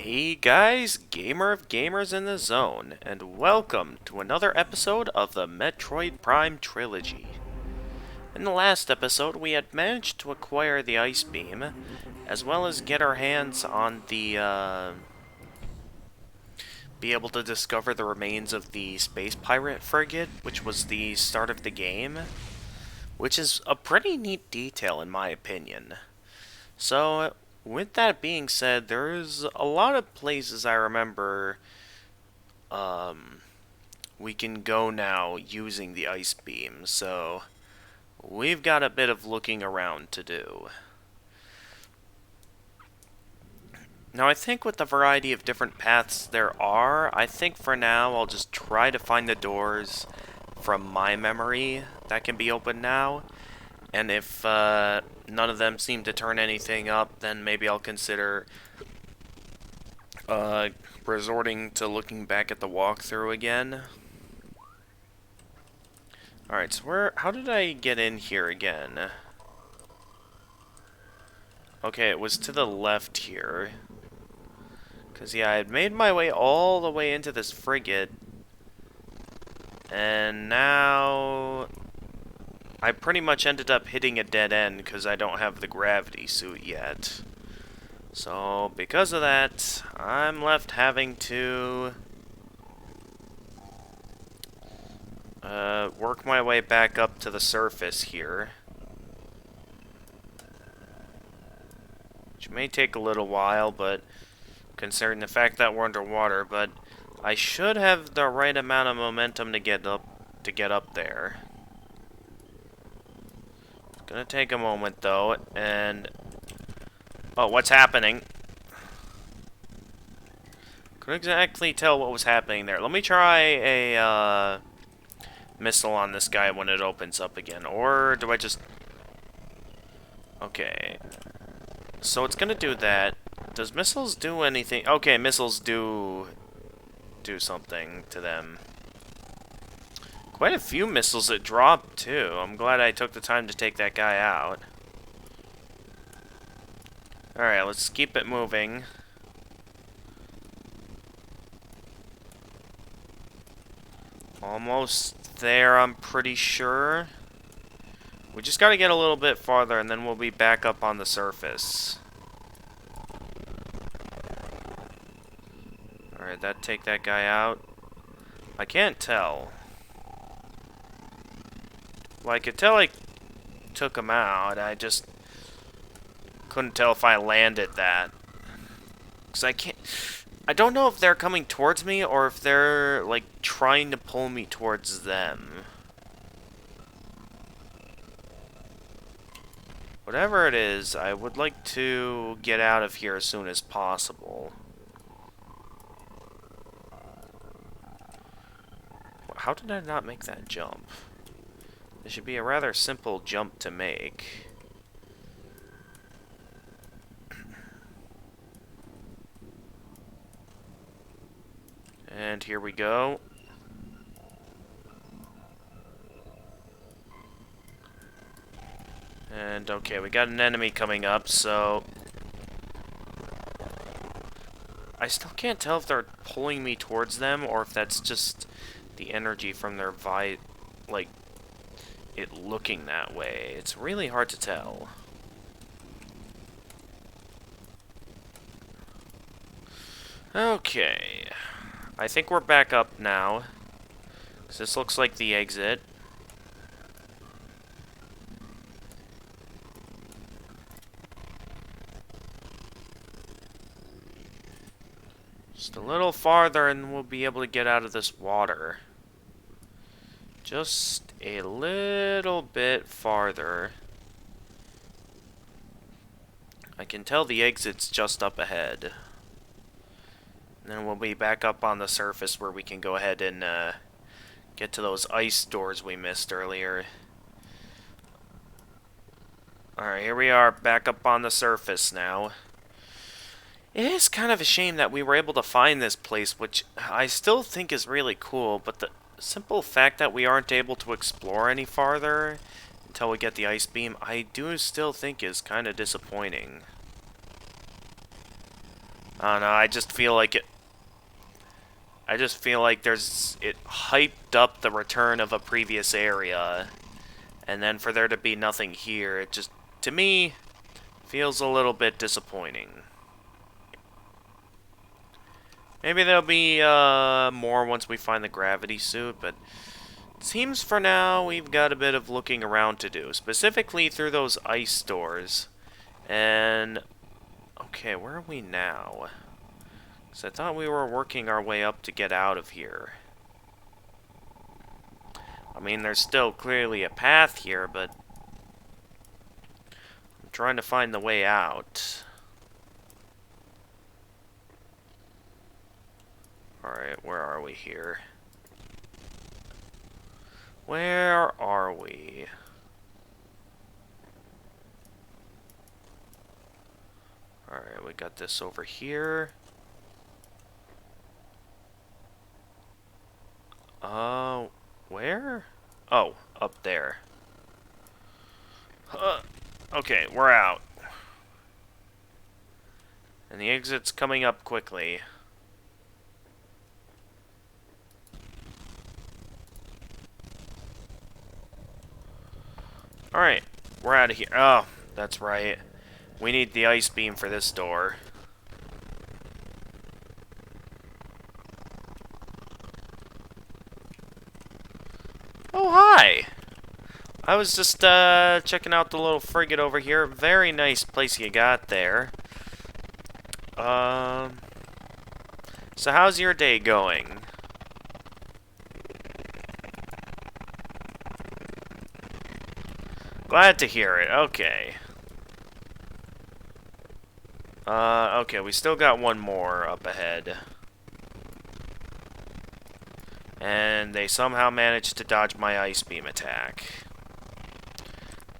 Hey guys, Gamer of Gamers in the Zone, and welcome to another episode of the Metroid Prime Trilogy. In the last episode, we had managed to acquire the Ice Beam, as well as get our hands on be able to discover the remains of the Space Pirate frigate, which was the start of the game, which is a pretty neat detail in my opinion. So, with that being said, there's a lot of places I remember um, we can go now using the ice beam, so we've got a bit of looking around to do. Now, I think with the variety of different paths there are, I think for now I'll just try to find the doors from my memory that can be opened now. And if none of them seem to turn anything up, then maybe I'll consider resorting to looking back at the walkthrough again. Alright, so how did I get in here again? Okay, it was to the left here. Because, yeah, I had made my way all the way into this frigate. And now I pretty much ended up hitting a dead end because I don't have the gravity suit yet. So, because of that, I'm left having to work my way back up to the surface here. Which may take a little while, but considering the fact that we're underwater, but I should have the right amount of momentum to get up there. It's gonna take a moment though, and oh, what's happening? Couldn't exactly tell what was happening there. Let me try a missile on this guy when it opens up again, or do I just? Okay, so it's gonna do that. Does missiles do anything? Okay, missiles do something to them. Quite a few missiles that drop, too. I'm glad I took the time to take that guy out. Alright, let's keep it moving. Almost there, I'm pretty sure. We just gotta get a little bit farther, and then we'll be back up on the surface. Alright, that take that guy out. I can't tell. Well, I could tell I took him out. I just couldn't tell if I landed that. Because I don't know if they're coming towards me or if they're, like, trying to pull me towards them. Whatever it is, I would like to get out of here as soon as possible. How did I not make that jump? It should be a rather simple jump to make. And here we go. And okay, we got an enemy coming up, so I still can't tell if they're pulling me towards them or if that's just the energy from their like it looking that way. It's really hard to tell. Okay. I think we're back up now. 'Cause this looks like the exit. Just a little farther and we'll be able to get out of this water. Just a little bit farther. I can tell the exit's just up ahead. And then we'll be back up on the surface where we can go ahead and get to those ice doors we missed earlier. Alright, here we are, back up on the surface now. It is kind of a shame that we were able to find this place, which I still think is really cool, but the simple fact that we aren't able to explore any farther until we get the ice beam, I do still think is kind of disappointing. I don't know, I just feel like it... I just feel like it hyped up the return of a previous area, and then for there to be nothing here, it just, to me, feels a little bit disappointing. Maybe there'll be more once we find the gravity suit, but it seems for now we've got a bit of looking around to do, specifically through those ice doors. And, okay, where are we now? Because I thought we were working our way up to get out of here. I mean, there's still clearly a path here, but I'm trying to find the way out. Alright, where are we here? Where are we? Alright, we got this over here. Where? Oh, up there. Okay, we're out. And the exit's coming up quickly. Alright, we're out of here. Oh, that's right. We need the ice beam for this door. Oh, hi! I was just checking out the little frigate over here. Very nice place you got there. So how's your day going? Glad to hear it. Okay. Okay, we still got one more up ahead. And they somehow managed to dodge my ice beam attack.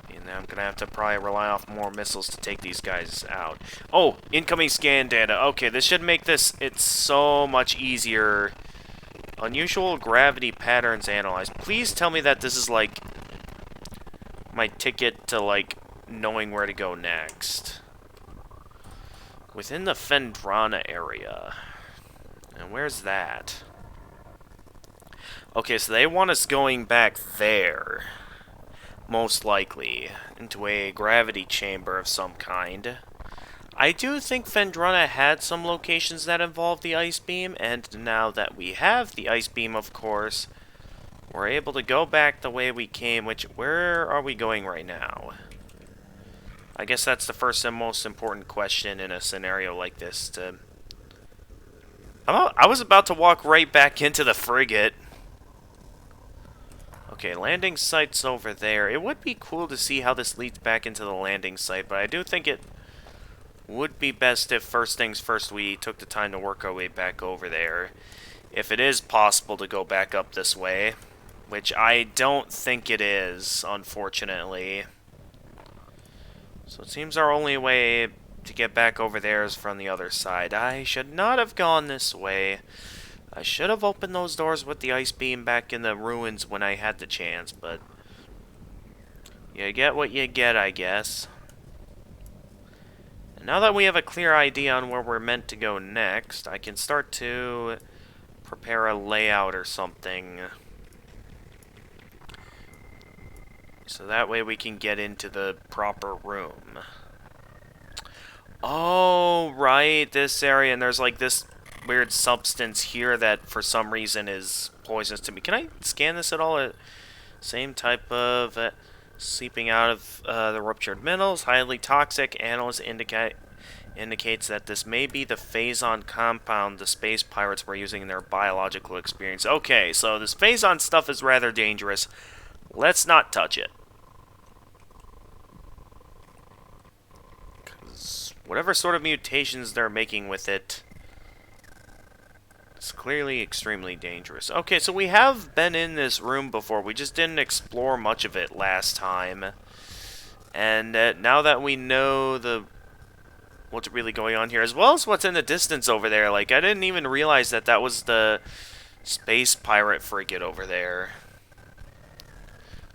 And I'm gonna have to probably rely off more missiles to take these guys out. Oh, incoming scan data. Okay, this should make it's so much easier. Unusual gravity patterns analyzed. Please tell me that this is like my ticket to like knowing where to go next. Within the Phendrana area. And where's that? Okay, so they want us going back there. Most likely. Into a gravity chamber of some kind. I do think Phendrana had some locations that involved the ice beam, and now that we have the ice beam, of course, we're able to go back the way we came, which, where are we going right now? I guess that's the first and most important question in a scenario like this. I was about to walk right back into the frigate. Okay, landing site's over there. It would be cool to see how this leads back into the landing site, but I do think it would be best if first things first we took the time to work our way back over there. If it is possible to go back up this way, which I don't think it is, unfortunately. So it seems our only way to get back over there is from the other side. I should not have gone this way. I should have opened those doors with the ice beam back in the ruins when I had the chance, but you get what you get, I guess. And now that we have a clear idea on where we're meant to go next, I can start to prepare a layout or something. So that way we can get into the proper room. Oh, right, this area, and there's like this weird substance here that for some reason is poisonous to me. Can I scan this at all? Same type of seeping out of the ruptured minerals, highly toxic. Analysts indicates that this may be the phazon compound the space pirates were using in their biological experience. Okay, so this phazon stuff is rather dangerous. Let's not touch it. Because whatever sort of mutations they're making with it, it's clearly extremely dangerous. Okay, so we have been in this room before. We just didn't explore much of it last time. And now that we know what's really going on here, as well as what's in the distance over there, like, I didn't even realize that that was the space pirate frigate over there.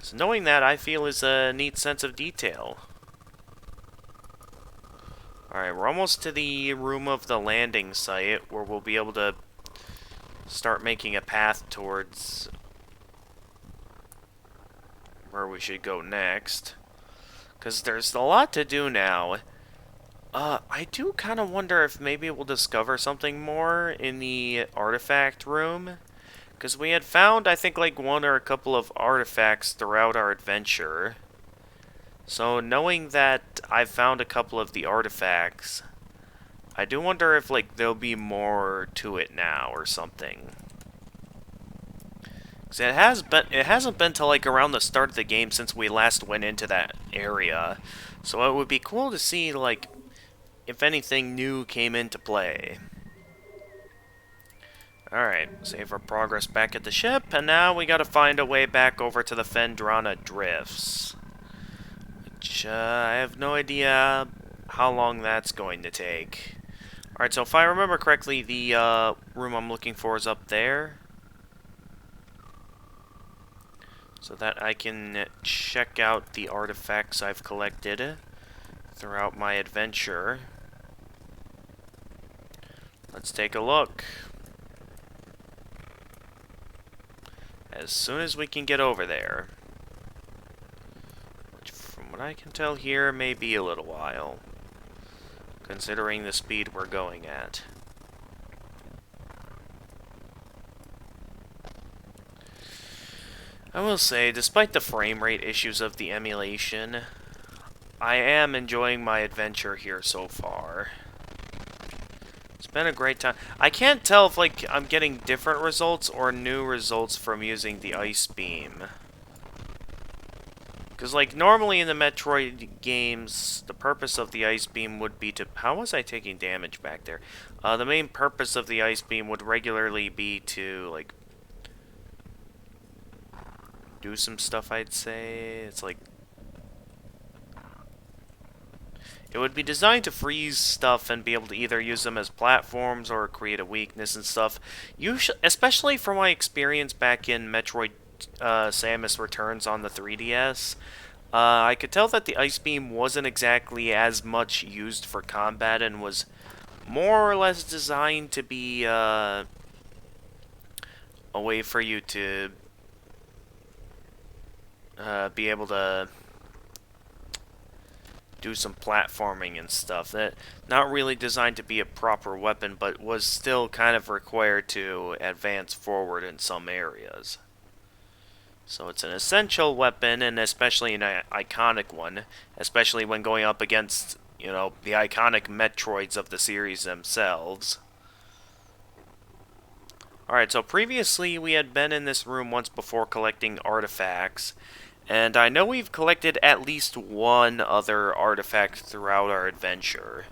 So knowing that, I feel, is a neat sense of detail. Alright, we're almost to the room of the landing site, where we'll be able to start making a path towards where we should go next. Because there's a lot to do now. I do kind of wonder if maybe we'll discover something more in the artifact room. Because we had found, I think, like one or a couple of artifacts throughout our adventure. So knowing that I've found a couple of the artifacts, I do wonder if, like, there'll be more to it now or something. Because it hasn't been till, like, around the start of the game since we last went into that area. So it would be cool to see, like, if anything new came into play. Alright, save our progress back at the ship, and now we gotta find a way back over to the Phendrana Drifts. Which, I have no idea how long that's going to take. Alright, so if I remember correctly, the room I'm looking for is up there. So that I can check out the artifacts I've collected throughout my adventure. Let's take a look. As soon as we can get over there. Which, from what I can tell here, may be a little while, considering the speed we're going at. I will say, despite the frame rate issues of the emulation, I am enjoying my adventure here so far. It's been a great time. I can't tell if, like, I'm getting different results or new results from using the ice beam. Because, like, normally in the Metroid games, the purpose of the ice beam would be to... How was I taking damage back there? The main purpose of the ice beam would regularly be to, like, do some stuff, I'd say. It's like... It would be designed to freeze stuff and be able to either use them as platforms or create a weakness and stuff. Especially from my experience back in Metroid Samus Returns on the 3DS, I could tell that the Ice Beam wasn't exactly as much used for combat and was more or less designed to be a way for you to be able to do some platforming and stuff. That not really designed to be a proper weapon, but was still kind of required to advance forward in some areas. So it's an essential weapon, and especially an iconic one, especially when going up against, you know, the iconic Metroids of the series themselves. Alright, so previously we had been in this room once before collecting artifacts, and I know we've collected at least one other artifact throughout our adventure.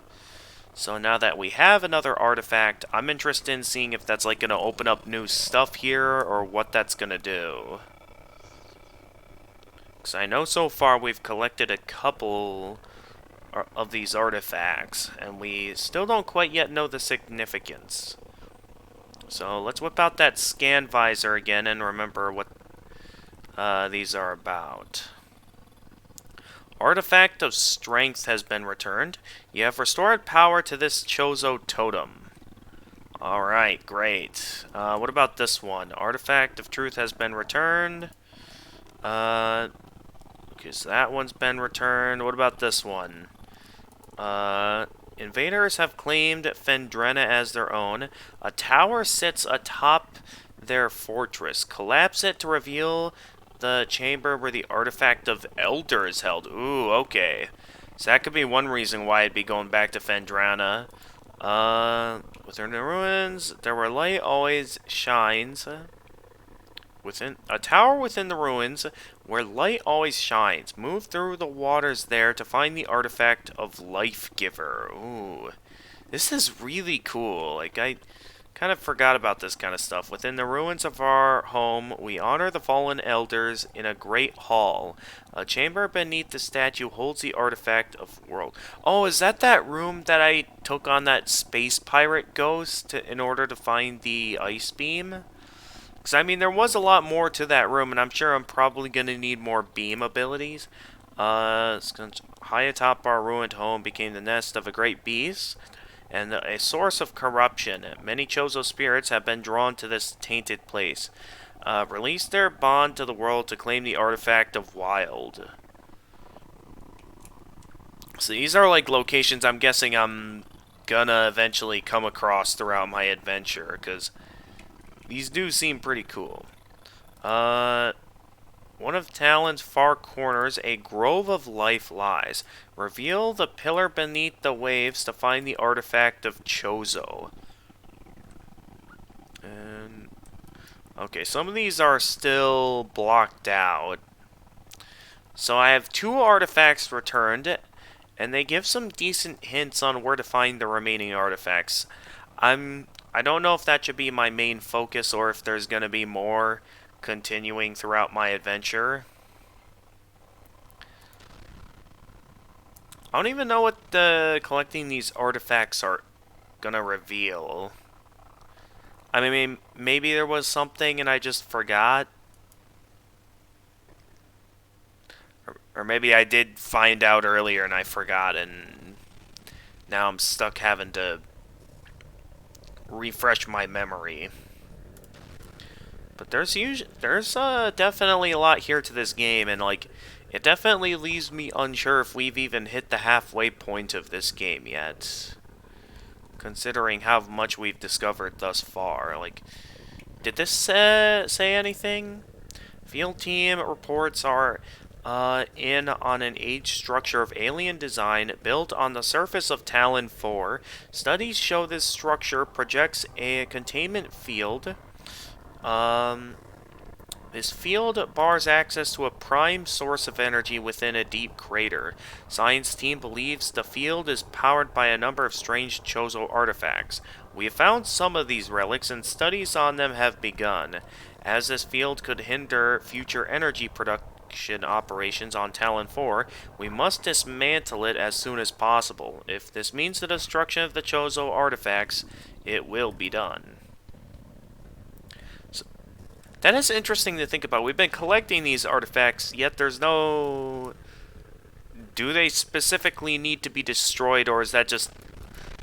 So now that we have another artifact, I'm interested in seeing if that's like going to open up new stuff here or what that's going to do. Because I know so far we've collected a couple of these artifacts, and we still don't quite yet know the significance. So let's whip out that scan visor again and remember what these are about. Artifact of Strength has been returned. You have restored power to this Chozo totem. Alright, great. What about this one? Artifact of Truth has been returned. Because that one's been returned. What about this one? Invaders have claimed Phendrana as their own. A tower sits atop their fortress. Collapse it to reveal the chamber where the artifact of Elder is held. Ooh, okay. So that could be one reason why I'd be going back to Phendrana. Within the ruins, there where light always shines. Within a tower within the ruins, where light always shines. Move through the waters there to find the artifact of Life Giver. Ooh, this is really cool. Like, I kind of forgot about this kind of stuff. Within the ruins of our home, we honor the fallen elders in a great hall. A chamber beneath the statue holds the artifact of world. Oh, is that room that I took on that space pirate ghost in order to find the ice beam? Because, I mean, there was a lot more to that room, and I'm sure I'm probably going to need more beam abilities. High atop our ruined home became the nest of a great beast and a source of corruption. Many Chozo spirits have been drawn to this tainted place. Release their bond to the world to claim the artifact of Wild. So these are like locations I'm guessing I'm gonna eventually come across throughout my adventure, because these do seem pretty cool. One of Talon's far corners, a grove of life lies. Reveal the pillar beneath the waves to find the artifact of Chozo. And okay, some of these are still blocked out. So I have 2 artifacts returned, and they give some decent hints on where to find the remaining artifacts. I don't know if that should be my main focus or if there's going to be more continuing throughout my adventure. I don't even know what collecting these artifacts are going to reveal. I mean, maybe there was something and I just forgot. Or maybe I did find out earlier and I forgot, and now I'm stuck having to refresh my memory. But there's definitely a lot here to this game, and like, it definitely leaves me unsure if we've even hit the halfway point of this game yet. Considering how much we've discovered thus far. Like, did this say anything? Field team reports are in on an age structure of alien design built on the surface of Talon 4. Studies show this structure projects a containment field. This field bars access to a prime source of energy within a deep crater. Science team believes the field is powered by a number of strange Chozo artifacts. We have found some of these relics, and studies on them have begun. As this field could hinder future energy production operations on Talon 4, we must dismantle it as soon as possible. If this means the destruction of the Chozo artifacts, it will be done. That is interesting to think about. We've been collecting these artifacts, yet there's no... Do they specifically need to be destroyed, or is that just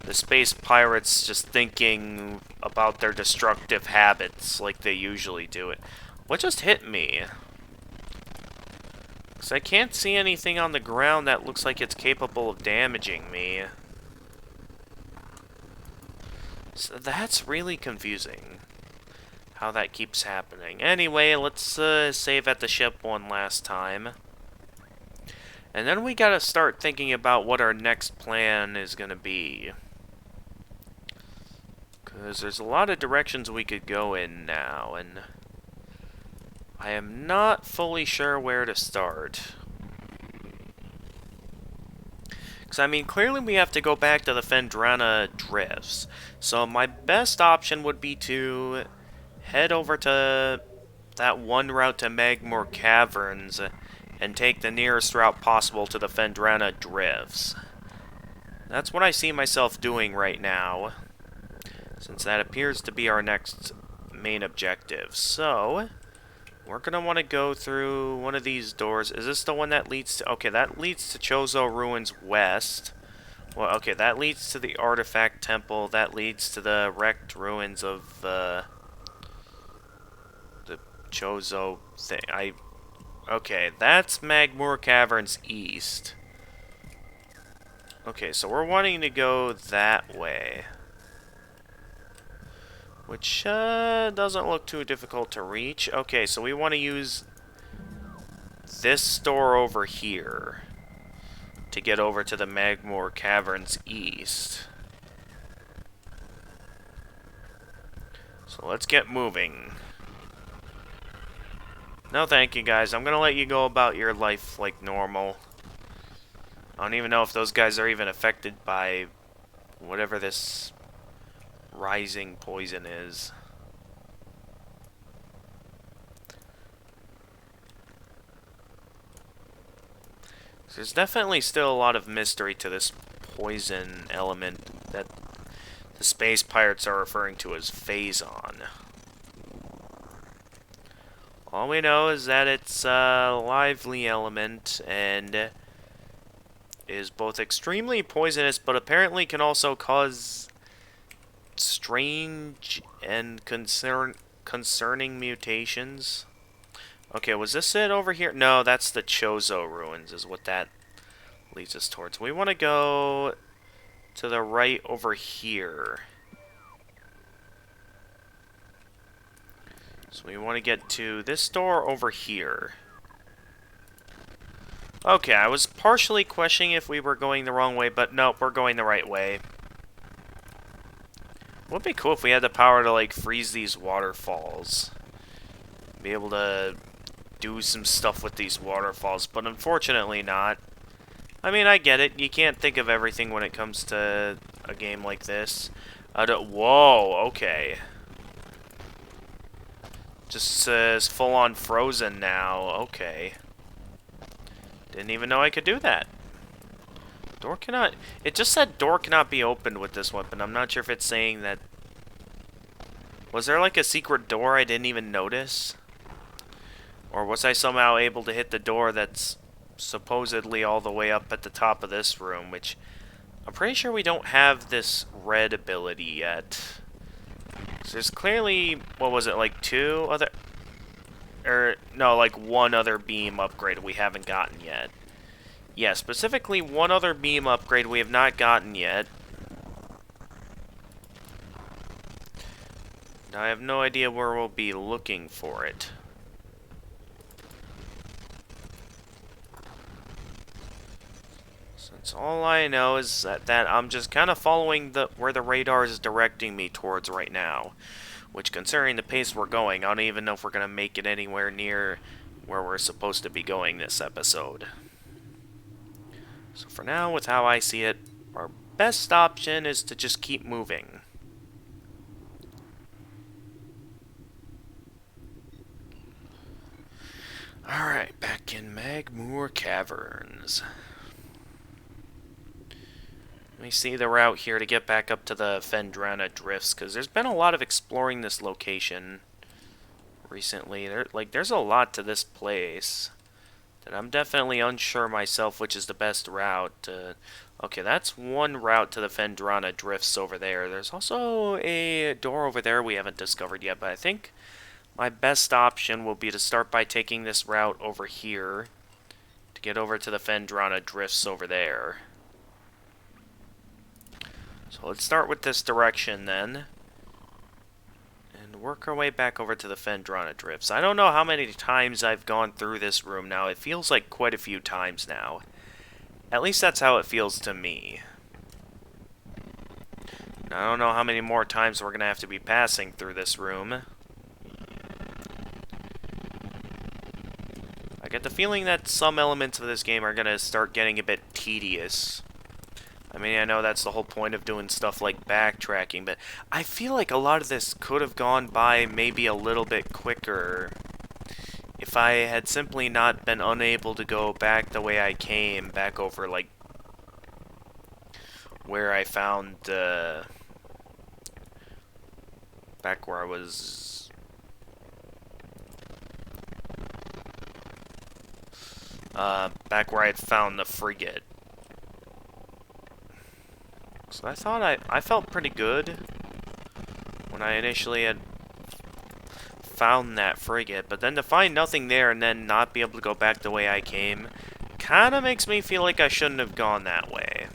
the space pirates just thinking about their destructive habits like they usually do it? What just hit me? Because I can't see anything on the ground that looks like it's capable of damaging me. So that's really confusing. How that keeps happening. Anyway, let's save at the ship one last time. And then we gotta start thinking about what our next plan is gonna be. Because there's a lot of directions we could go in now, and I am not fully sure where to start. Because, I mean, clearly we have to go back to the Phendrana Drifts. So my best option would be to head over to that one route to Magmoor Caverns and take the nearest route possible to the Phendrana Drifts. That's what I see myself doing right now, since that appears to be our next main objective. So, we're going to want to go through one of these doors. Is this the one that leads to... Okay, that leads to Chozo Ruins West. Well, okay, that leads to the Artifact Temple. That leads to the wrecked ruins of the Chozo thing. Okay, that's Magmoor Caverns East. Okay, so we're wanting to go that way. Which, doesn't look too difficult to reach. Okay, so we want to use this door over here to get over to the Magmoor Caverns East. So let's get moving. No thank you, guys. I'm gonna let you go about your life like normal. I don't even know if those guys are even affected by whatever this rising poison is. There's definitely still a lot of mystery to this poison element that the space pirates are referring to as Phazon. All we know is that it's a lively element and is both extremely poisonous, but apparently can also cause strange and concerning mutations. Okay, was this it over here? No, that's the Chozo ruins, is what that leads us towards. We want to go to the right over here. So we want to get to this door over here. Okay, I was partially questioning if we were going the wrong way, but nope, we're going the right way. Would be cool if we had the power to, like, freeze these waterfalls. Be able to do some stuff with these waterfalls, but unfortunately not. I mean, I get it. You can't think of everything when it comes to a game like this. Whoa, okay. Just says full-on frozen now. Okay. Didn't even know I could do that. Door cannot... It just said door cannot be opened with this weapon. I'm not sure if it's saying that... Was there like a secret door I didn't even notice? Or was I somehow able to hit the door that's supposedly all the way up at the top of this room, which... I'm pretty sure we don't have this red ability yet. So there's clearly... What was it, like two other... Or, no, like one other beam upgrade we haven't gotten yet. Yeah, specifically one other beam upgrade we have not gotten yet. I have no idea where we'll be looking for it. Since all I know is that I'm just kind of following where the radar is directing me towards right now. Which, considering the pace we're going, I don't even know if we're going to make it anywhere near where we're supposed to be going this episode. So for now, with how I see it, our best option is to just keep moving. Alright, back in Magmoor Caverns. Let me see the route here to get back up to the Phendrana Drifts, because there's been a lot of exploring this location recently. There's a lot to this place that I'm definitely unsure myself which is the best route. Okay, that's one route to the Phendrana Drifts over there. There's also a door over there we haven't discovered yet, but I think my best option will be to start by taking this route over here to get over to the Phendrana Drifts over there. So let's start with this direction then, and work our way back over to the Phendrana Drifts. I don't know how many times I've gone through this room now. It feels like quite a few times now. At least that's how it feels to me. I don't know how many more times we're going to have to be passing through this room. I get the feeling that some elements of this game are going to start getting a bit tedious. I mean, I know that's the whole point of doing stuff like backtracking, but I feel like a lot of this could have gone by maybe a little bit quicker if I had simply not been unable to go back the way I came, back over, like, where I found, back where I was... back where I had found the frigate. So I thought I felt pretty good when I initially had found that frigate, but then to find nothing there and then not be able to go back the way I came kinda makes me feel like I shouldn't have gone that way.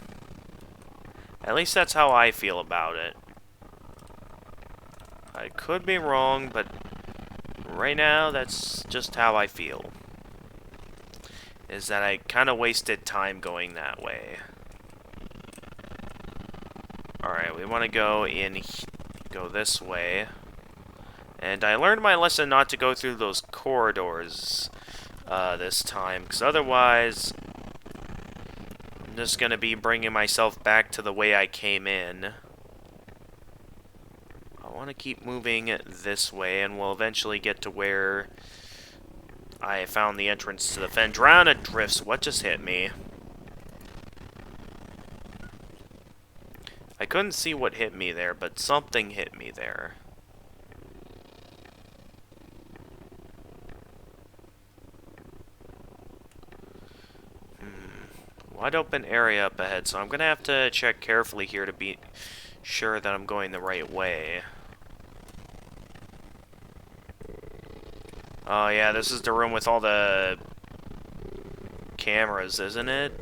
At least that's how I feel about it. I could be wrong, but right now that's just how I feel. Is that I kinda wasted time going that way. Alright, we want to go this way. And I learned my lesson not to go through those corridors this time, because otherwise I'm just going to be bringing myself back to the way I came in. I want to keep moving this way, and we'll eventually get to where I found the entrance to the Phendrana Drifts. What just hit me? I couldn't see what hit me there, but something hit me there. Wide open area up ahead, so I'm gonna have to check carefully here to be sure that I'm going the right way. Oh yeah, this is the room with all the cameras, isn't it?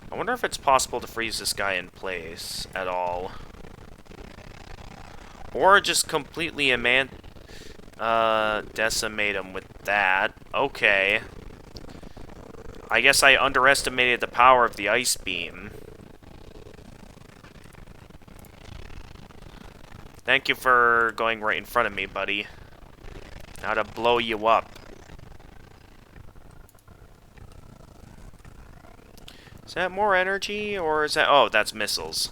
I wonder if it's possible to freeze this guy in place at all. Or just completely decimate him with that. Okay. I guess I underestimated the power of the ice beam. Thank you for going right in front of me, buddy. Now to blow you up. Is that more energy, or is that... Oh, that's missiles.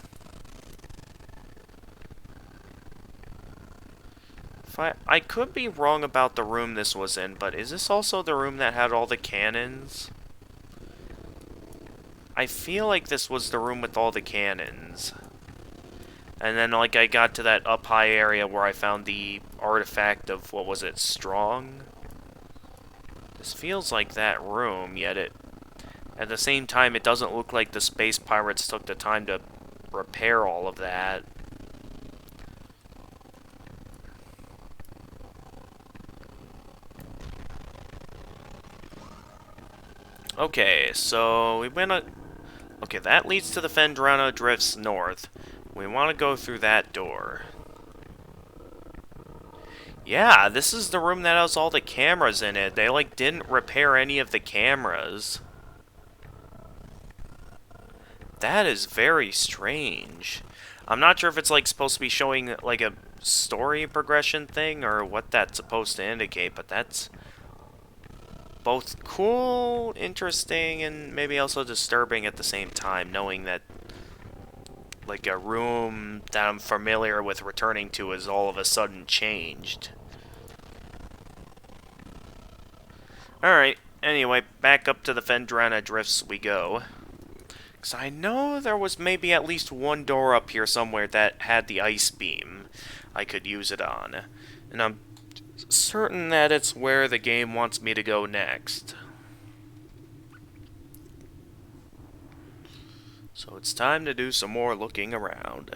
I could be wrong about the room this was in, but is this also the room that had all the cannons? I feel like this was the room with all the cannons. And then, like, I got to that up high area where I found the artifact of, what was it, strong? This feels like that room, yet at the same time, it doesn't look like the space pirates took the time to repair all of that. Okay, so we went on... Okay, that leads to the Fendrano Drifts North. We want to go through that door. Yeah, this is the room that has all the cameras in it. They, like, didn't repair any of the cameras. That is very strange. I'm not sure if it's, like, supposed to be showing, like, a story progression thing or what that's supposed to indicate, but that's both cool, interesting, and maybe also disturbing at the same time, knowing that, like, a room that I'm familiar with returning to is all of a sudden changed. Alright, anyway, back up to the Fendrana Drifts we go. Because I know there was maybe at least one door up here somewhere that had the ice beam I could use it on. And I'm certain that it's where the game wants me to go next. So it's time to do some more looking around.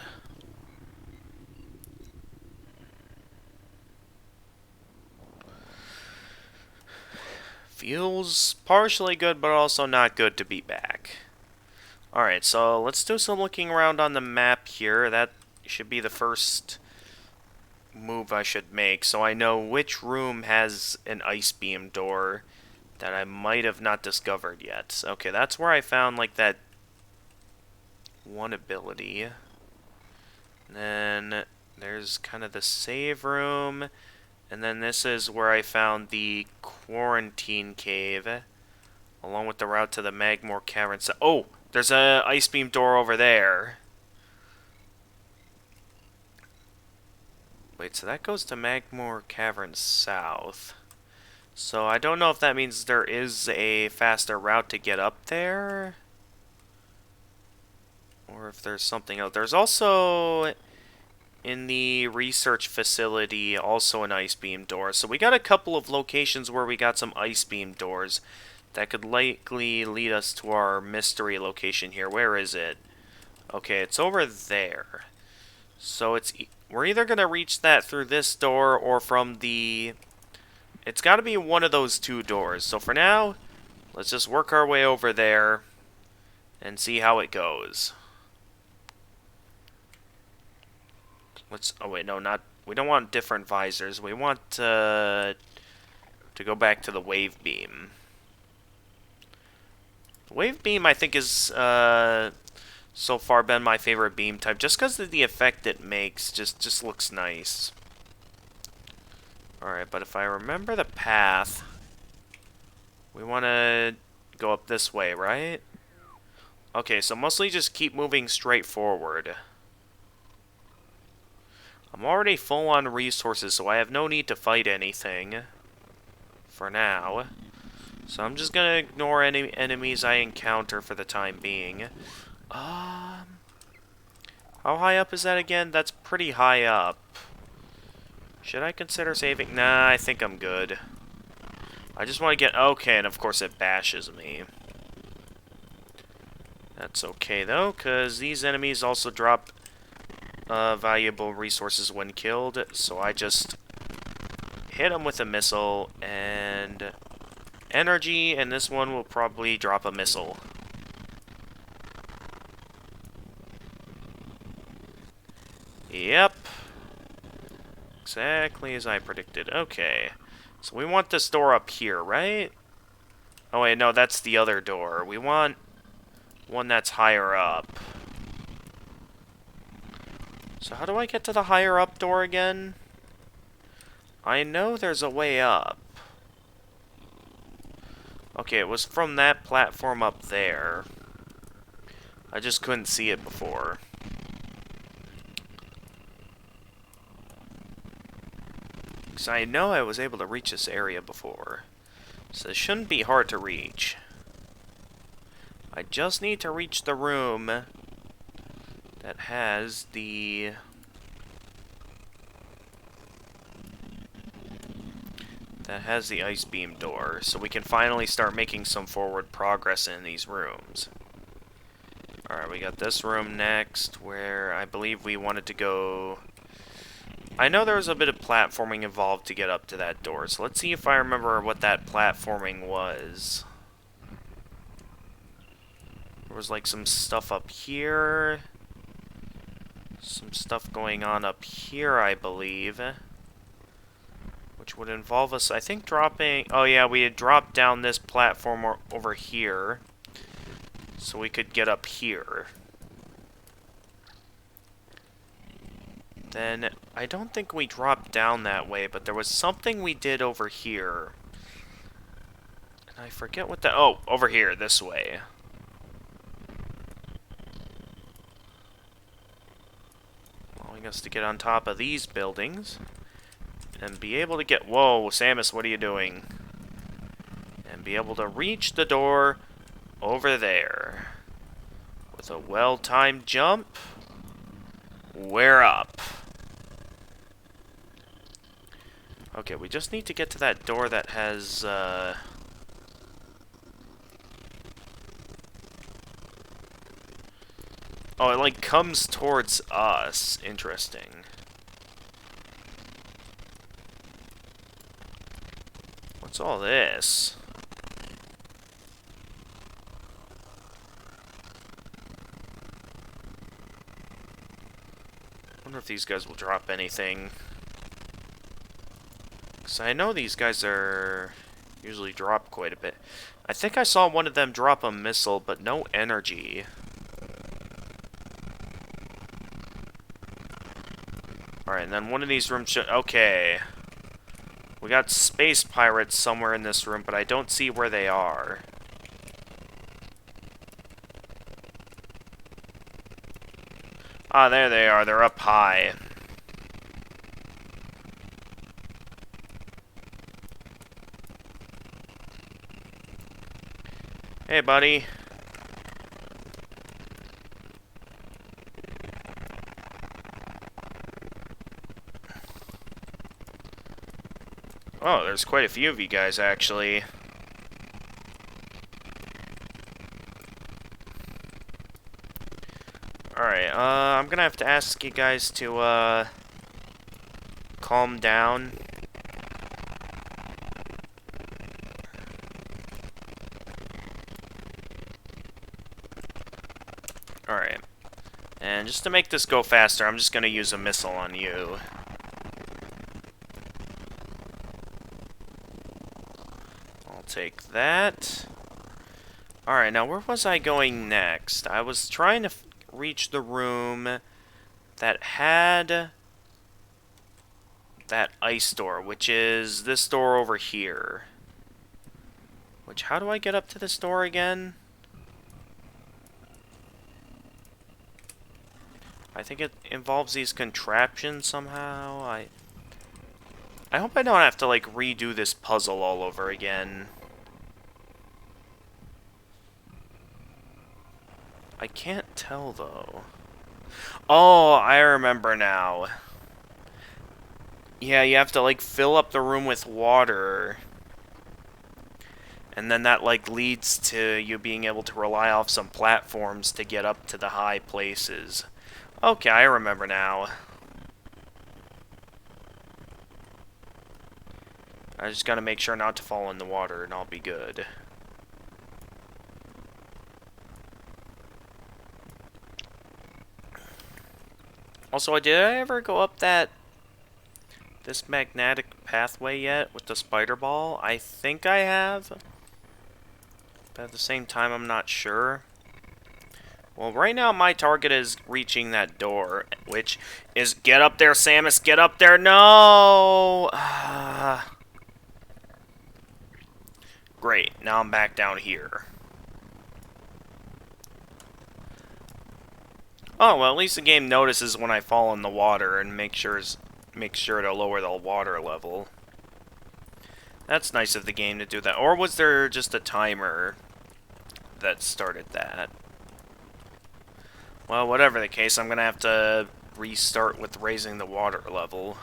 Feels partially good, but also not good to be back. Alright, so let's do some looking around on the map here. That should be the first move I should make, so I know which room has an ice beam door that I might have not discovered yet. Okay, that's where I found, like, that one ability. And then there's kind of the save room, and then this is where I found the quarantine cave, along with the route to the Magmore Caverns. Oh, there's a ice beam door over there. Wait, so that goes to Magmore Caverns South. So I don't know if that means there is a faster route to get up there, or if there's something else. There's also, in the research facility, also an ice beam door. So we got a couple of locations where we got some ice beam doors that could likely lead us to our mystery location here. Where is it? Okay, it's over there. So we're either going to reach that through this door or from the... It's got to be one of those two doors. So for now, let's just work our way over there and see how it goes. Oh wait, no, not... We don't want different visors. We want to go back to the wave beam. The wave beam, I think, is so far been my favorite beam type, just because of the effect it makes. Just looks nice. Alright, but if I remember the path, we want to go up this way, right? Okay, so mostly just keep moving straight forward. I'm already full on resources, so I have no need to fight anything for now. So I'm just gonna ignore any enemies I encounter for the time being. How high up is that again? That's pretty high up. Should I consider saving? Nah, I think I'm good. I just want to get... Okay, and of course it bashes me. That's okay, though, because these enemies also drop valuable resources when killed, so I just hit them with a missile, and energy, and this one will probably drop a missile. Yep. Exactly as I predicted. Okay. So we want this door up here, right? Oh wait, no, that's the other door. We want one that's higher up. So how do I get to the higher up door again? I know there's a way up. Okay, it was from that platform up there. I just couldn't see it before. Because I know I was able to reach this area before. So it shouldn't be hard to reach. I just need to reach the room that has the... ice beam door, so we can finally start making some forward progress in these rooms. Alright, we got this room next, where I believe we wanted to go... I know there was a bit of platforming involved to get up to that door, so let's see if I remember what that platforming was. There was like some stuff up here. Some stuff going on up here, I believe. Which would involve us, I think, dropping... Oh yeah, we had dropped down this platform over here. So we could get up here. Then, I don't think we dropped down that way, but there was something we did over here. And I forget what the... Oh, over here, this way. Allowing us to get on top of these buildings. And be able to get... Whoa, Samus, what are you doing? And be able to reach the door over there. With a well-timed jump. We're up. Okay, we just need to get to that door that has, Oh, it, like, comes towards us. Interesting. What's all this? Wonder if these guys will drop anything. Because I know these guys are usually drop quite a bit. I think I saw one of them drop a missile, but no energy. Alright, and then one of these rooms should... Okay. We got space pirates somewhere in this room, but I don't see where they are. Ah, there they are. They're up high. Hey, buddy. Oh, there's quite a few of you guys, actually. Alright, I'm gonna have to ask you guys to, calm down. Alright. And just to make this go faster, I'm just gonna use a missile on you. I'll take that. Alright, now where was I going next? I was trying to reach the room that had that ice door, which is this door over here. Which, how do I get up to this door again? I think it involves these contraptions somehow. I hope I don't have to, like, redo this puzzle all over again. I can't tell, though. Oh, I remember now. Yeah, you have to, like, fill up the room with water. And then that, like, leads to you being able to rely off some platforms to get up to the high places. Okay, I remember now. I just gotta make sure not to fall in the water, and I'll be good. Also, did I ever go up this magnetic pathway yet with the spider ball? I think I have. But at the same time, I'm not sure. Well, right now my target is reaching that door, which is... Get up there, Samus! Get up there! No! Great, now I'm back down here. Oh, well, at least the game notices when I fall in the water and makes sure to lower the water level. That's nice of the game to do that. Or was there just a timer that started that? Well, whatever the case, I'm gonna have to restart with raising the water level.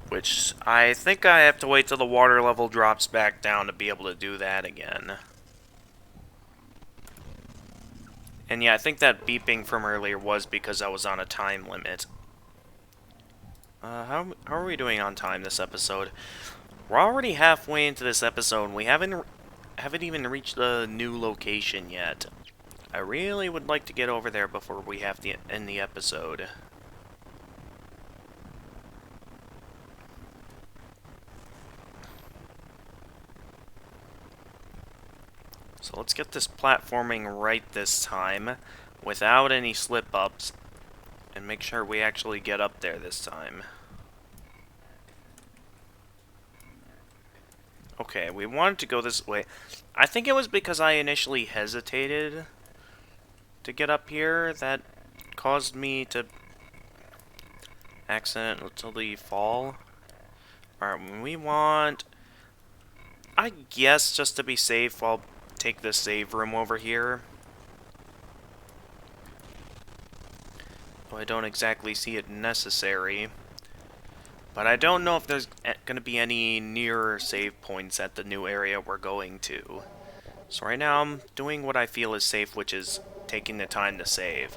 Which, I think I have to wait till the water level drops back down to be able to do that again. And yeah, I think that beeping from earlier was because I was on a time limit. How are we doing on time this episode? We're already halfway into this episode, and we haven't even reached the new location yet. I really would like to get over there before we have to end the episode. So let's get this platforming right this time, without any slip-ups, and make sure we actually get up there this time. Okay, we wanted to go this way. I think it was because I initially hesitated to get up here that caused me to accidentally fall. Alright, we want... I guess just to be safe, I'll take the save room over here. Though I don't exactly see it necessary. But I don't know if there's going to be any nearer save points at the new area we're going to. So right now I'm doing what I feel is safe, which is taking the time to save.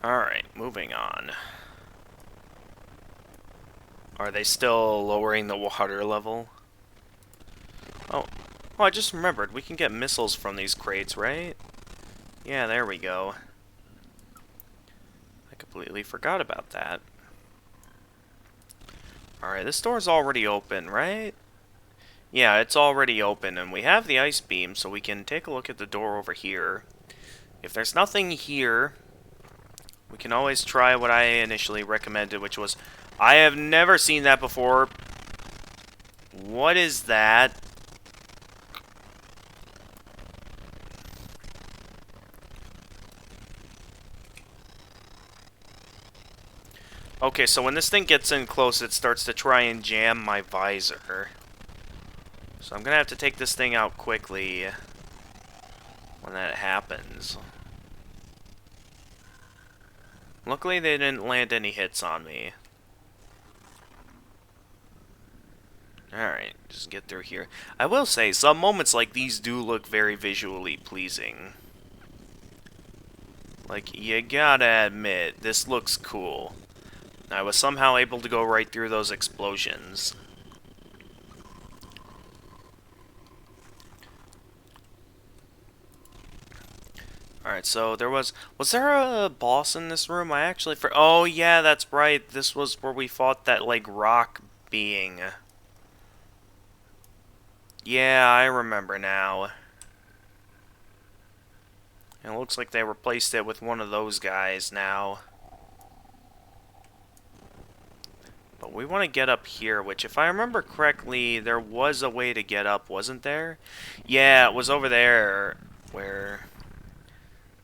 Alright, moving on. Are they still lowering the water level? Oh, I just remembered. We can get missiles from these crates, right? Yeah, there we go. I completely forgot about that. Alright, this door's already open, right? Yeah, it's already open, and we have the ice beam, so we can take a look at the door over here. If there's nothing here, we can always try what I initially recommended, which was... I have never seen that before. What is that? Okay, so when this thing gets in close, it starts to try and jam my visor. So I'm gonna have to take this thing out quickly when that happens. Luckily, they didn't land any hits on me. Alright, just get through here. I will say, some moments like these do look very visually pleasing. Like, you gotta admit, this looks cool. I was somehow able to go right through those explosions. Alright, so there was there a boss in this room? I actually oh yeah, that's right. This was where we fought that, like, rock being. Yeah, I remember now. It looks like they replaced it with one of those guys now. But we want to get up here, which, if I remember correctly, there was a way to get up, wasn't there? Yeah, it was over there, where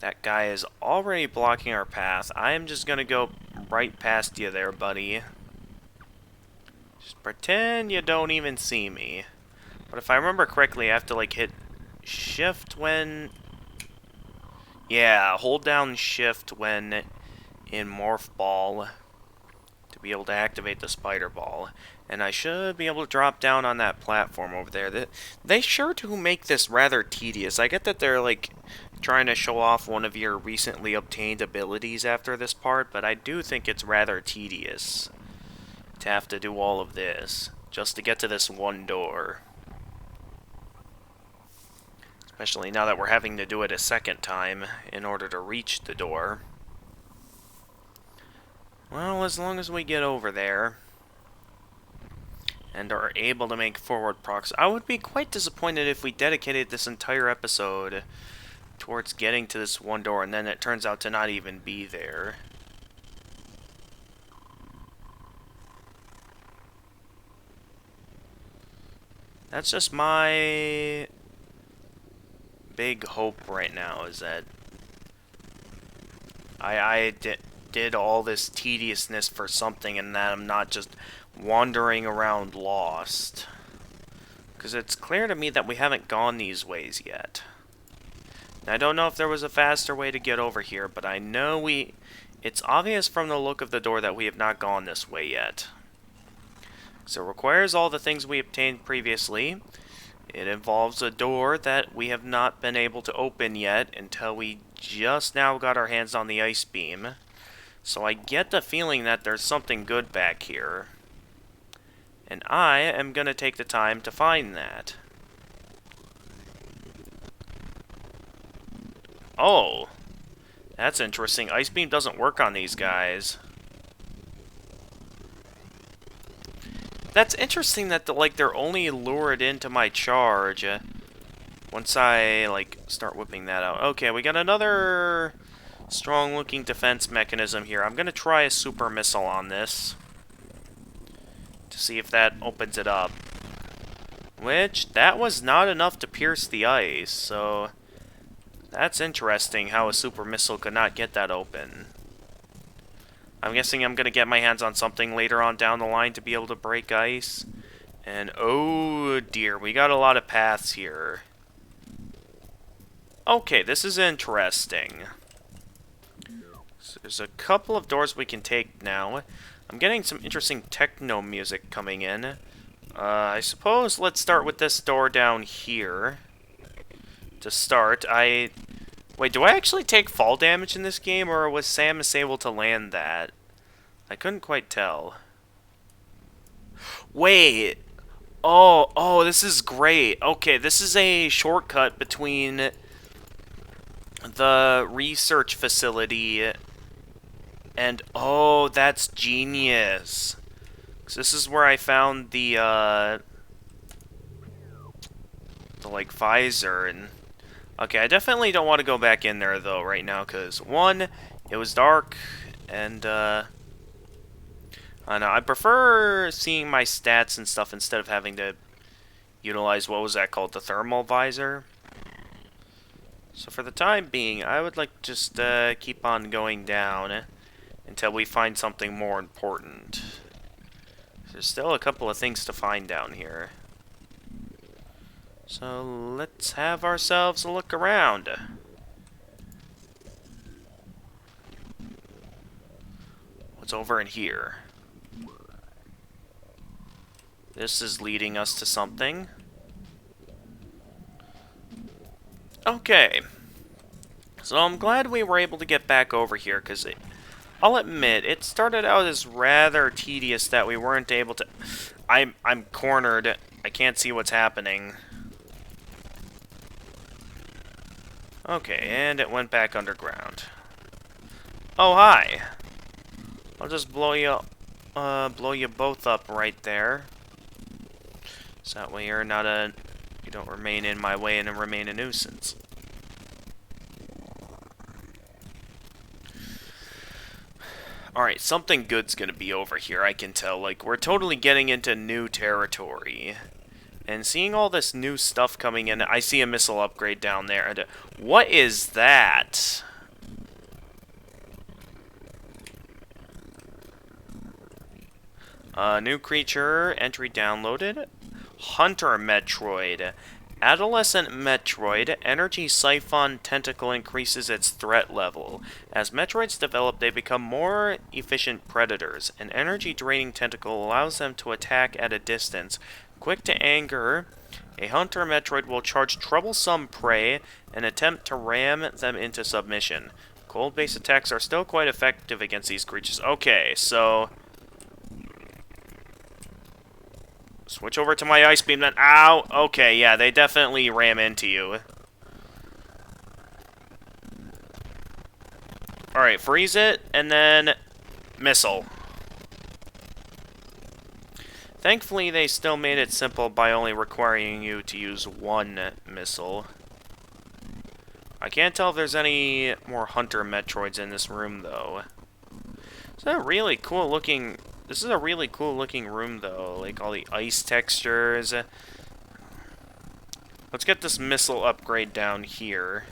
that guy is already blocking our path. I am just going to go right past you there, buddy. Just pretend you don't even see me. But if I remember correctly, I have to, like, hit shift when... Yeah, hold down shift when in Morph Ball to be able to activate the Spider Ball. And I should be able to drop down on that platform over there. They sure do make this rather tedious. I get that they're, like, trying to show off one of your recently obtained abilities after this part, but I do think it's rather tedious to have to do all of this just to get to this one door. Especially now that we're having to do it a second time in order to reach the door. Well, as long as we get over there and are able to make forward progress. I would be quite disappointed if we dedicated this entire episode towards getting to this one door and then it turns out to not even be there. That's just my big hope right now, is that I did all this tediousness for something and that I'm not just wandering around lost. Because it's clear to me that we haven't gone these ways yet. And I don't know if there was a faster way to get over here, but I know it's obvious from the look of the door that we have not gone this way yet. So it requires all the things we obtained previously. It involves a door that we have not been able to open yet until we just now got our hands on the ice beam. So I get the feeling that there's something good back here. And I am going to take the time to find that. Oh, that's interesting. Ice beam doesn't work on these guys. That's interesting that they're only lured into my charge once I start whipping that out. Okay, we got another strong-looking defense mechanism here. I'm gonna try a super missile on this to see if that opens it up. Which that was not enough to pierce the ice, so that's interesting how a super missile could not get that open. I'm guessing I'm going to get my hands on something later on down the line to be able to break ice. And oh dear, we got a lot of paths here. Okay, this is interesting. So there's a couple of doors we can take now. I'm getting some interesting techno music coming in. I suppose let's start with this door down here. To start, Wait, do I actually take fall damage in this game, or was Samus able to land that? I couldn't quite tell. Wait! Oh, this is great. Okay, this is a shortcut between the research facility and... Oh, that's genius. 'Cause this is where I found the visor and... Okay, I definitely don't want to go back in there, though, right now, because, one, it was dark, and, I don't know, I prefer seeing my stats and stuff instead of having to utilize, what was that called, the thermal visor? So for the time being, I would like to just, keep on going down until we find something more important. There's still a couple of things to find down here. So let's have ourselves a look around. What's over in here? This is leading us to something. Okay. So I'm glad we were able to get back over here, because I'll admit, it started out as rather tedious that we weren't able to... I'm cornered. I can't see what's happening. Okay, and it went back underground. Oh, hi. I'll just blow you both up right there. So that way you don't remain in my way and remain a nuisance. Alright, something good's gonna be over here, I can tell. We're totally getting into new territory. And seeing all this new stuff coming in, I see a missile upgrade down there. And, what is that? New creature, entry downloaded. Hunter Metroid. Adolescent Metroid, Energy Siphon Tentacle increases its threat level. As Metroids develop, they become more efficient predators. An energy-draining tentacle allows them to attack at a distance. Quick to anger, a hunter Metroid will charge troublesome prey and attempt to ram them into submission. Cold-based attacks are still quite effective against these creatures. Okay, so switch over to my ice beam then. Ow! Okay, yeah, they definitely ram into you. Alright, freeze it, and then missile. Thankfully, they still made it simple by only requiring you to use one missile. I can't tell if there's any more Hunter Metroids in this room, though. It's a really cool looking... This is a really cool looking room, though. Like, all the ice textures. Let's get this missile upgrade down here.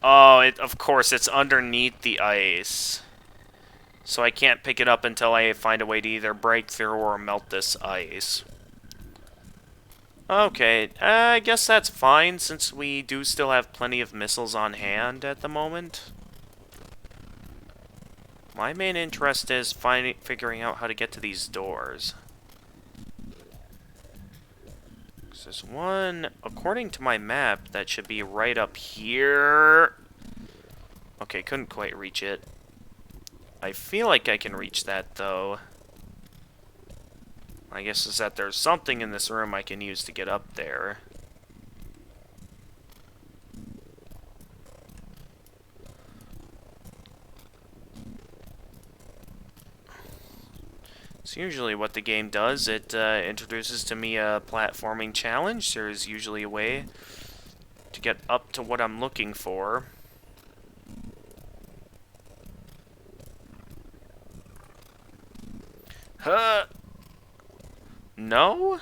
Oh, of course, it's underneath the ice. So I can't pick it up until I find a way to either break through or melt this ice. Okay, I guess that's fine, since we do still have plenty of missiles on hand at the moment. My main interest is figuring out how to get to these doors. There's one, according to my map, that should be right up here. Okay, couldn't quite reach it. I feel like I can reach that, though. I guess is that there's something in this room I can use to get up there. It's usually what the game does. It introduces to me a platforming challenge. There's usually a way to get up to what I'm looking for. Huh? No?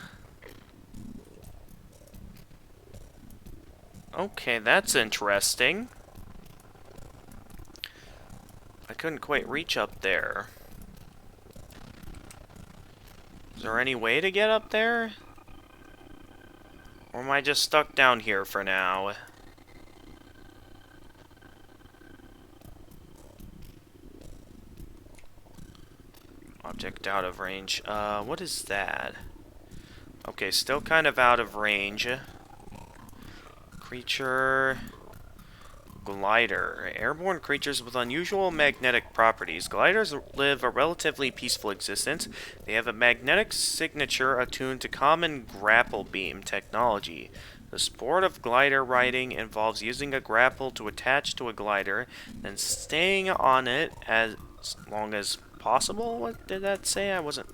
Okay, that's interesting. I couldn't quite reach up there. Is there any way to get up there? Or am I just stuck down here for now? Object out of range. What is that? Okay, still kind of out of range. Creature... Glider. Airborne creatures with unusual magnetic properties. Gliders live a relatively peaceful existence. They have a magnetic signature attuned to common grapple beam technology. The sport of glider riding involves using a grapple to attach to a glider, then staying on it as long as possible? What did that say? I wasn't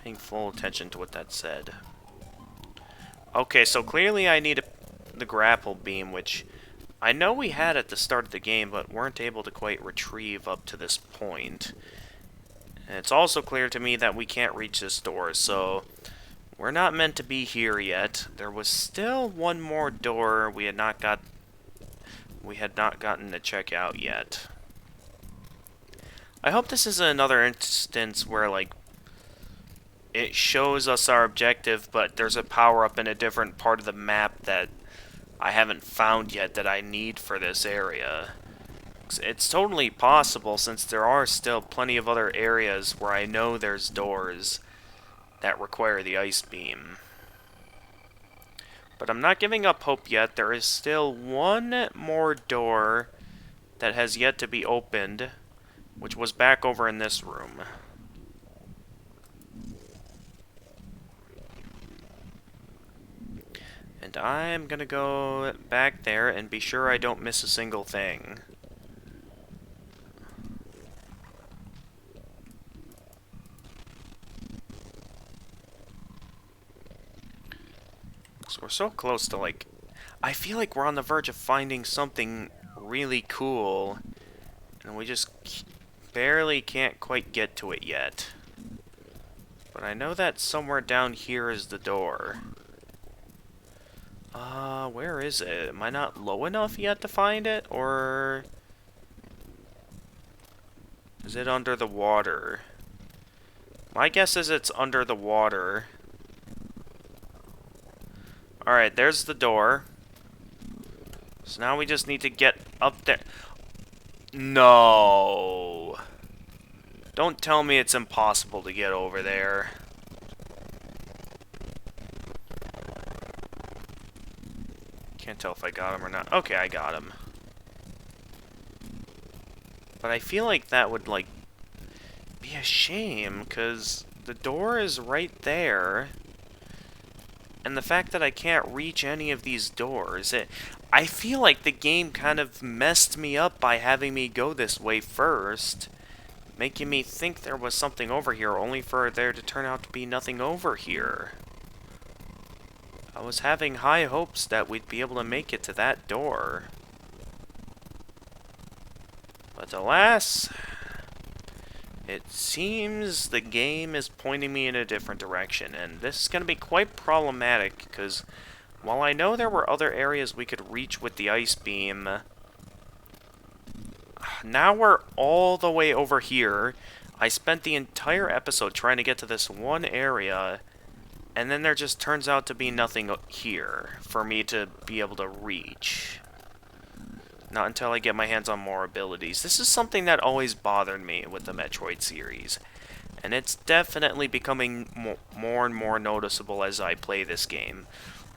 paying full attention to what that said. Okay, so clearly I need the grapple beam, which I know we had at the start of the game, but weren't able to quite retrieve up to this point. And it's also clear to me that we can't reach this door, so we're not meant to be here yet. There was still one more door we had not gotten to check out yet. I hope this is another instance where, like, it shows us our objective, but there's a power-up in a different part of the map that I haven't found yet that I need for this area. It's totally possible, since there are still plenty of other areas where I know there's doors that require the ice beam. But I'm not giving up hope yet. There is still one more door that has yet to be opened, which was back over in this room. And I'm gonna go back there and be sure I don't miss a single thing. So we're so close to, like... I feel like we're on the verge of finding something really cool, and we just barely can't quite get to it yet. But I know that somewhere down here is the door. Where is it? Am I not low enough yet to find it? Or is it under the water? My guess is it's under the water. Alright, there's the door. So now we just need to get up there. No. Don't tell me it's impossible to get over there. Can't tell if I got him or not. Okay, I got him. But I feel like that would, like, be a shame, because the door is right there. And the fact that I can't reach any of these doors, I feel like the game kind of messed me up by having me go this way first, making me think there was something over here, only for there to turn out to be nothing over here. I was having high hopes that we'd be able to make it to that door. But alas, it seems the game is pointing me in a different direction, and this is going to be quite problematic, because while I know there were other areas we could reach with the ice beam, now we're all the way over here. I spent the entire episode trying to get to this one area, and then there just turns out to be nothing here for me to be able to reach. Not until I get my hands on more abilities. This is something that always bothered me with the Metroid series. And it's definitely becoming more and more noticeable as I play this game.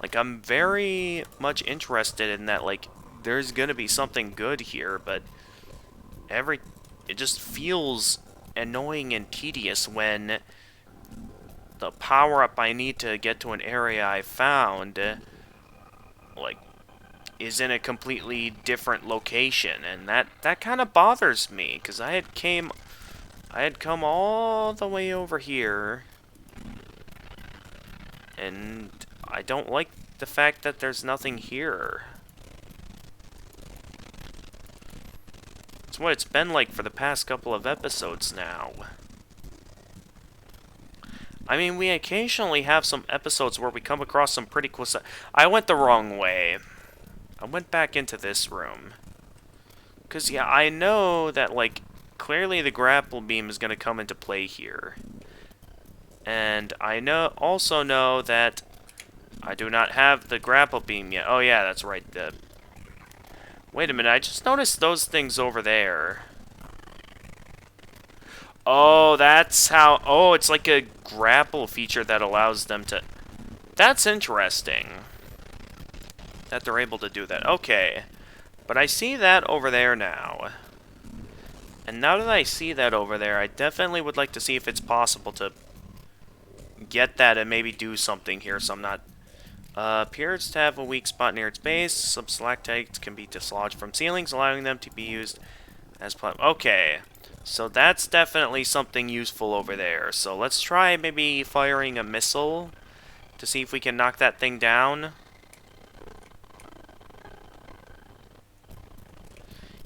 Like, I'm very much interested in that, like, there's gonna be something good here, but it just feels annoying and tedious when the power-up I need to get to an area I found, like, is in a completely different location, and that kind of bothers me, because I had come all the way over here, and I don't like the fact that there's nothing here. It's what it's been like for the past couple of episodes now. I mean, we occasionally have some episodes where we come across some pretty cool stuff. I went the wrong way. I went back into this room. Because, yeah, I know that, like, clearly the grapple beam is going to come into play here. And I also know that I do not have the grapple beam yet. Oh, yeah, that's right. Wait a minute, I just noticed those things over there. Oh, that's how... Oh, it's like a grapple feature that allows them to... That's interesting that they're able to do that. Okay. But I see that over there now. And now that I see that over there, I definitely would like to see if it's possible to get that and maybe do something here, so I'm not... appears to have a weak spot near its base. Some stalactites can be dislodged from ceilings, allowing them to be used as okay. So that's definitely something useful over there. So let's try maybe firing a missile to see if we can knock that thing down.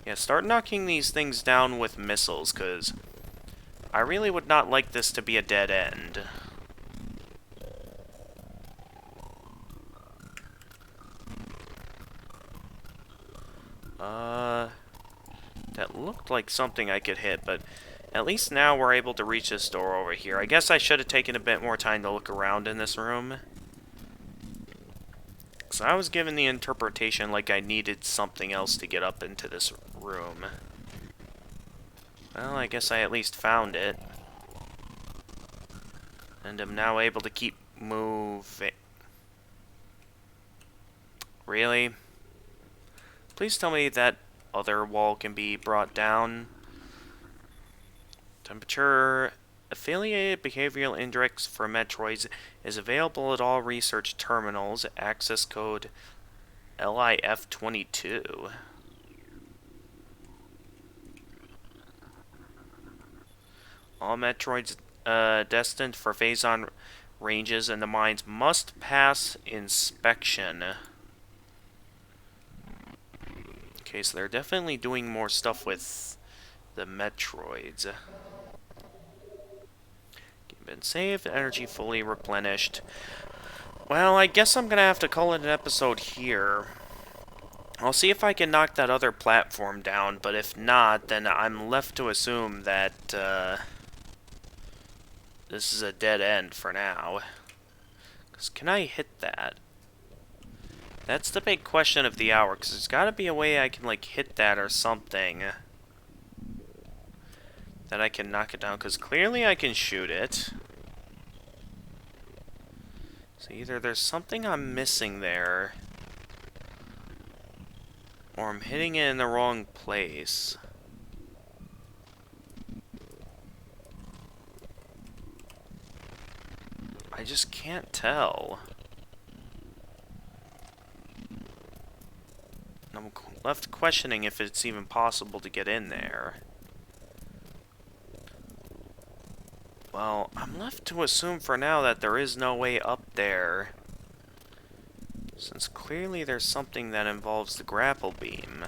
Yeah, start knocking these things down with missiles, because I really would not like this to be a dead end. That looked like something I could hit, but at least now we're able to reach this door over here. I guess I should have taken a bit more time to look around in this room. So I was given the interpretation like I needed something else to get up into this room. Well, I guess I at least found it. And I'm now able to keep moving. Really? Please tell me that other wall can be brought down. Temperature. Affiliated behavioral index for Metroids is available at all research terminals. Access code LIF22. All Metroids destined for phase-on ranges and the mines must pass inspection. Okay, so they're definitely doing more stuff with the Metroids. Been saved, energy fully replenished. Well, I guess I'm gonna have to call it an episode here. I'll see if I can knock that other platform down, but if not, then I'm left to assume that, this is a dead end for now. 'Cause can I hit that? That's the big question of the hour, because there's got to be a way I can, like, hit that or something. That I can knock it down, because clearly I can shoot it. So either there's something I'm missing there, or I'm hitting it in the wrong place. I just can't tell. I'm left questioning if it's even possible to get in there. Well, I'm left to assume for now that there is no way up there, since clearly there's something that involves the grapple beam.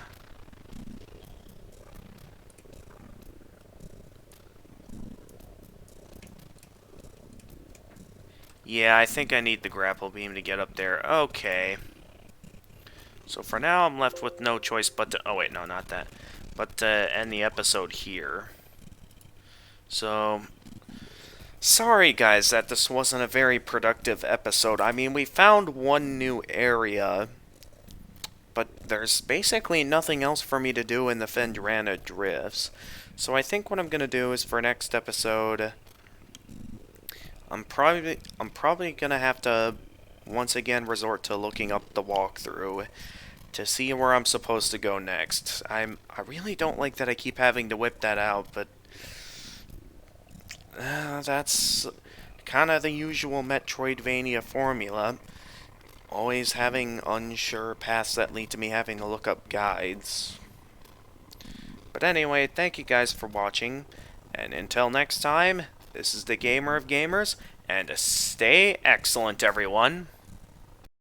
Yeah, I think I need the grapple beam to get up there. Okay. So for now, I'm left with no choice but to... Oh, wait, no, not that. But to end the episode here. So... Sorry, guys, that this wasn't a very productive episode. I mean, we found one new area, but there's basically nothing else for me to do in the Fendrana Drifts. So I think what I'm going to do is for next episode... I'm probably gonna have to once again resort to looking up the walkthrough to see where I'm supposed to go next. I really don't like that I keep having to whip that out, but that's kind of the usual Metroidvania formula. Always having unsure paths that lead to me having to look up guides. But anyway, thank you guys for watching, and until next time, this is the Gamer of Gamers, and stay excellent, everyone.